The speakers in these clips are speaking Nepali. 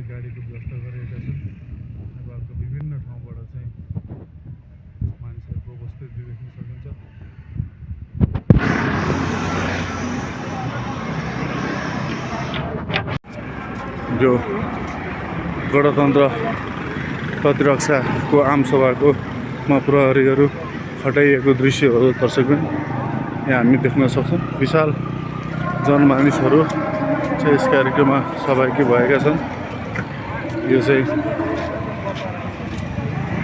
गाडीको व्यवस्था गरेका छन्। नेपालको विभिन्न ठाउँबाट चाहिँ मानिसहरूको उपस्थिति देख्न सकिन्छ। जो गणतन्त्र प्रतिरक्षाको आमसभाको प्रहरीहरू खटाइएको दृश्यहरू दर्शकगण यहाँ हामी देख्न सक्छौँ। विशाल जनमानिसहरू चाहिँ यस कार्यक्रममा सहभागी भएका छन्। यो चाहिँ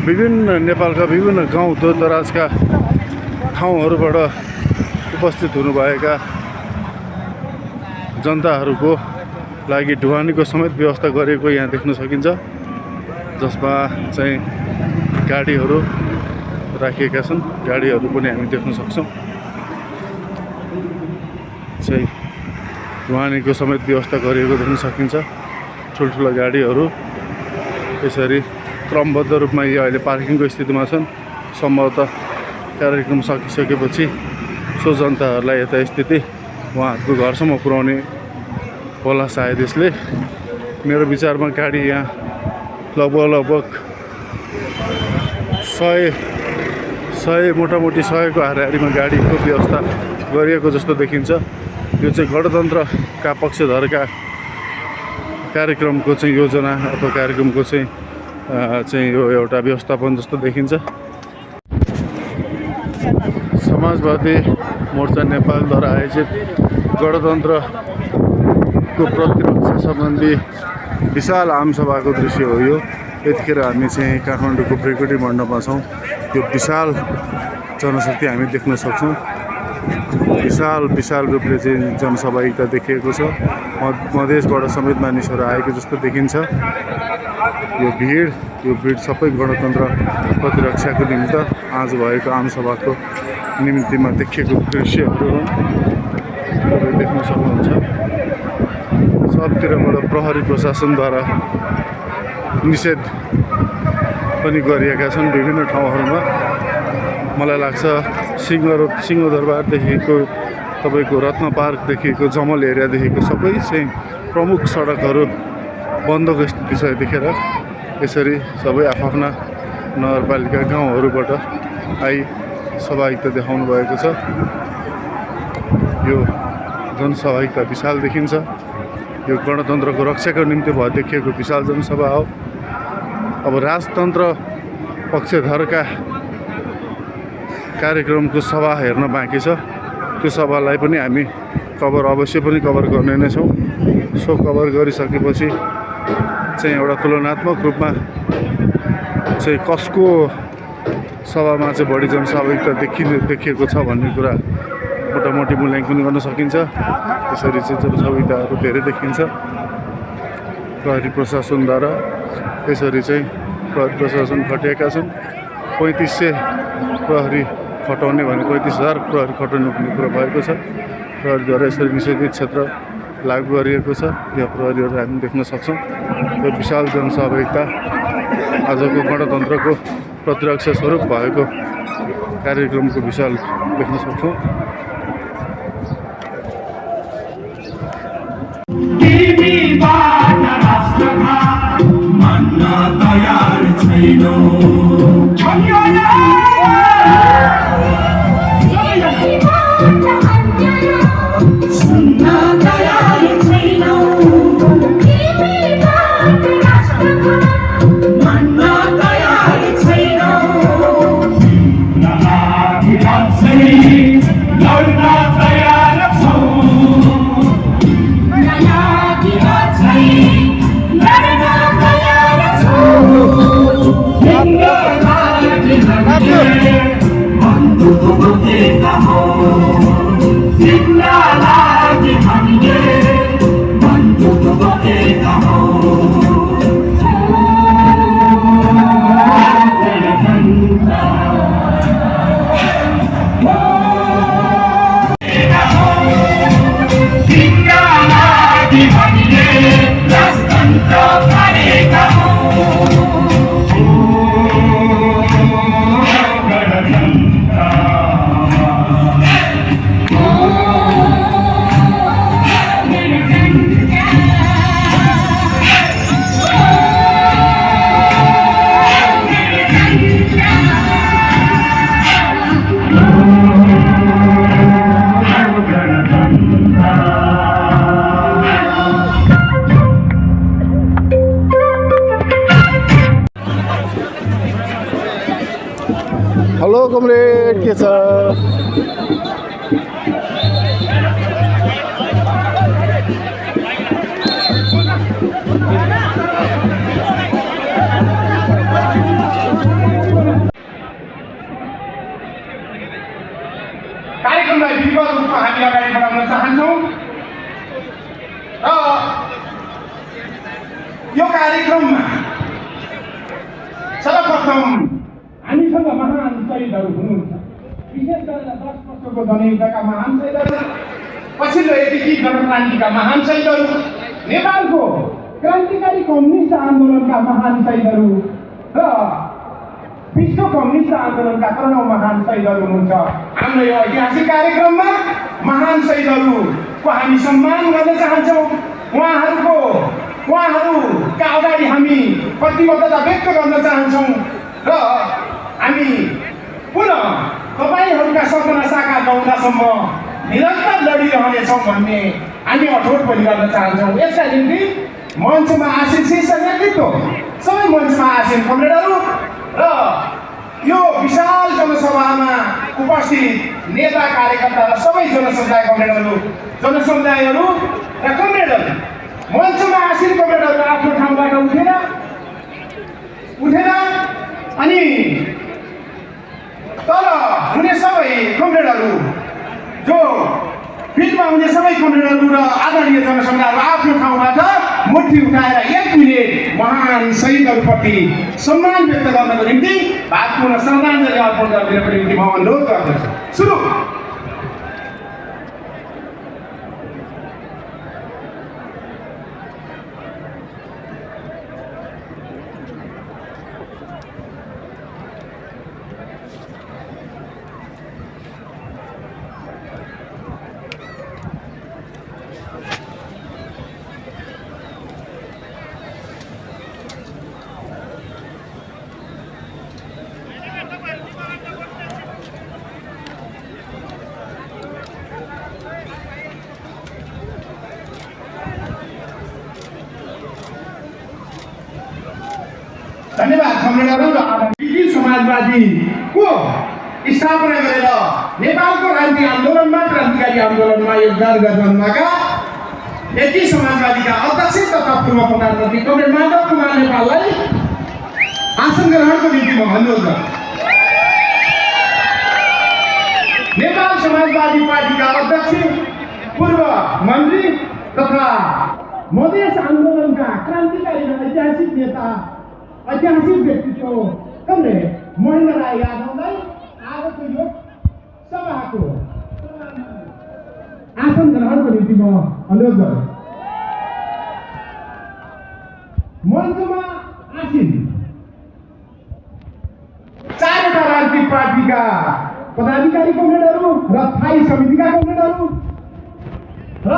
विभिन्न नेपालका विभिन्न गाउँ दूरदराजका ठाउँहरूबाट उपस्थित हुनुभएका जनताहरूको लागि ढुवानीको समेत व्यवस्था गरेको यहाँ देख्न सकिन्छ, जसमा चाहिँ गाडीहरू राखिएका छन्। गाडीहरू पनि हामी देख्न सक्छौँ। चाहिँ ढुवानीको समेत व्यवस्था गरिएको देख्न सकिन्छ। ठुल्ठुला गाडीहरू यसरी क्रमबद्ध रूपमा यो अहिले पार्किङको स्थितिमा छन्। सम्भवतः कार्यक्रम सकिसकेपछि सो जनताहरूलाई यता स्थिति उहाँहरूको घरसम्म पुर्याउने होला सायद। यसले मेरो विचारमा गाडी यहाँ लगभग 100 मोटामोटी 100को हाराहारीमा गाडीको व्यवस्था गरिएको जस्तो देखिन्छ। यो चाहिँ गणतन्त्रका पक्षधरका कार्यक्रमको चाहिँ योजना अथवा कार्यक्रमको चाहिँ यो एउटा व्यवस्थापन जस्तो देखिन्छ। समाजवादी मोर्चा नेपालद्वारा आयोजित गणतन्त्रको प्रतिरक्षा सम्बन्धी विशाल आमसभाको दृश्य हो यो। यतिखेर हामी चाहिँ काठमाडौँको ब्रिगेडी मण्डपमा छौँ। यो विशाल जनशक्ति हामी देख्न सक्छौँ। विशाल रूपले चाहिँ जनसहभागिता देखिएको छ। मधेसबाट समेत मानिसहरू आएको जस्तो देखिन्छ। यो भिड सबै गणतन्त्र प्रतिरक्षाको निमित्त आज भएको आमसभाको निम्तिमा देखिएको दृश्यहरू तपाईँ देख्न सक्नुहुन्छ। सबतिरबाट प्रहरी प्रशासनद्वारा निषेध पनि गरिएका छन् विभिन्न ठाउँहरूमा। मलाई लाग्छ सिंहदरबारदेखिको तपाईँको रत्न पार्कदेखिको जमल एरियादेखिको सबै चाहिँ प्रमुख सडकहरू बन्दको स्थिति छ। यतिखेर यसरी सबै आफ्ना नगरपालिका गाउँहरूबाट सहभागिता देखाउनु भएको छ। यो जनसहभागिता विशाल देखिन्छ। यो गणतन्त्रको रक्षाको निम्ति देखिएको विशाल जनसभा हो। अब राजतन्त्र पक्षधरका कार्यक्रमको सभा हेर्न बाँकी छ। त्यो सभालाई पनि हामी अवश्य पनि कभर गर्ने नै छौँ। सो कभर गरिसकेपछि चाहिँ एउटा तुलनात्मक रूपमा चाहिँ कसको सभामा चाहिँ बढी जनसहभागिता देखिएको छ भन्ने कुरा मोटामोटी मूल्याङ्कन गर्न सकिन्छ। त्यसरी चाहिँ जनसहभागिताहरू धेरै देखिन्छ प्रहरी प्रशासनद्वारा। यसरी चाहिँ प्रहरी प्रशासन खटिएका छन्। 3500 प्रहरी खटाउने भने 35,000 प्रहरी खटाउने भन्ने कुरा भएको छ। प्रहरीद्वारा यसरी निषेधित क्षेत्र लागू गरिएको छ। यहाँ प्रहरीहरू हामी देख्न सक्छौँ। यो विशाल जनसहभागिता आजको गणतन्त्रको प्रतिरक्षा स्वरूप भएको कार्यक्रमको विशाल देख्न सक्छौँ। हेलो कमरेड, के छ? कार्यक्रमलाई विधिवत रूपमा हामी अगाडि बढाउन चाहन्छौँ र यो कार्यक्रममा सर्वप्रथम हामीसँग महान शहीदहरू हुनुहुन्छ। विशेष गरेर 10 वर्षको जनयुद्धका महान शहीदहरू, पछिल्लो एकीकृत जनक्रान्तिका महान शहीदहरू, नेपालको क्रान्तिकारी कम्युनिस्ट आन्दोलनका महान शहीदहरू र विश्व कम्युनिस्ट आन्दोलनका करोडौं महान शहीदहरू हुनुहुन्छ। हाम्रो यो ऐतिहासिक कार्यक्रममा महान शहीदहरूको हामी सम्मान गर्न चाहन्छौँ। उहाँहरूका अगाडि हामी प्रतिबद्धता व्यक्त गर्न चाहन्छौँ र हामी पुनः तपाईँहरूका सपना साकार नहुँदासम्म निरन्तर लडिरहनेछौँ भन्ने हामी अठोट पनि गर्न चाहन्छौँ। यसका निम्ति मञ्चमा आसीन शीर्ष नेतृत्व, सबै मञ्चमा आसीन कमरेडहरू र यो विशाल जनसभामा उपस्थित नेता कार्यकर्ता र सबै जनसमुदाय कमरेडहरू र कमरेडहरू, मञ्चमा आसीन कमरेडहरू आफ्नो ठाउँबाट उठेर अनि तल हुने सबै कमरेडहरू, जो फिल्डमा हुने सबै कमरेडहरू र आदरणीय जनसमुदायहरू आफ्नो ठाउँबाट मुठी उठाएर 1 मिनेट महान शहीदहरूप्रति सम्मान व्यक्त गर्नको निम्ति भावपूर्ण श्रद्धाञ्जली अर्पण गर्नको निम्ति म अनुरोध गर्दछु। सुरु। कमरेडहरू र आदरणीय समाजवादीको स्थापना गरेर नेपालको क्रान्ति आन्दोलनमा क्रान्तिकारी आन्दोलनमा योगदान गर्नुभएका नेत्री समाजवादीका अध्यक्ष तथा पूर्व प्रधानमन्त्री कमरेड माधव कुमार नेपाललाई आसन ग्रहणको निम्ति म अनुरोध गर्छु। नेपाल समाजवादी पार्टीका अध्यक्ष पूर्व मन्त्री तथा मधेस आन्दोलनका क्रान्तिकारी र ऐतिहासिक नेता ऐतिहासिक व्यक्तित्व कमरेड महेन्द्र राय यादवलाई आजको यो सभाको आसन ग्रहणको निम्ति म अनुरोध गर्छु। मञ्चमा आसीन चारवटा राजनीतिक पार्टीका पदाधिकारी कमरेडहरू र स्थायी समितिका कमरेडहरू र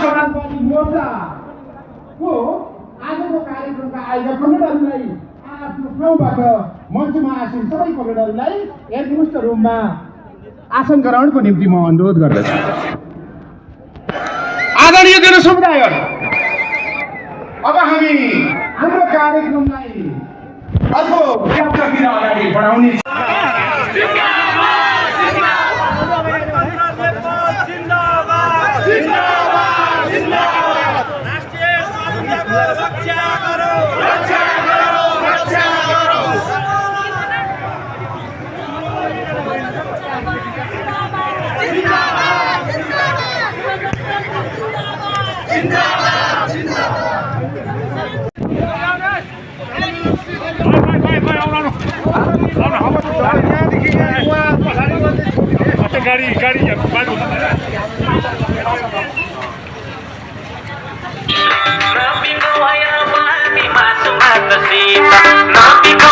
समाजवादी मोर्चाको आजको कार्यक्रमका आयोजक कमरेडहरूलाई आफ्नो ठाउँबाट मञ्चमा आसीन सबै कमरेडहरूलाई एकमुष्ट रूपमा आसन ग्रहणको निम्ति म अनुरोध गर्दछु। आदरणीय जनसमुदायहरू, अब हामी हाम्रो कार्यक्रमलाई अर्को च्याप्टरतिर अगाडि बढाउने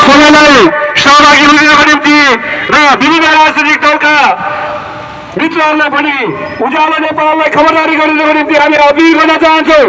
सभालाई सहभागी हुनुको निम्ति र विभिन्न राजनीतिक दलका मित्रहरूलाई पनि उज्यालो नेपाललाई खबरदारी गरिदिनुको निम्ति हामी अपिल गर्न चाहन्छौँ।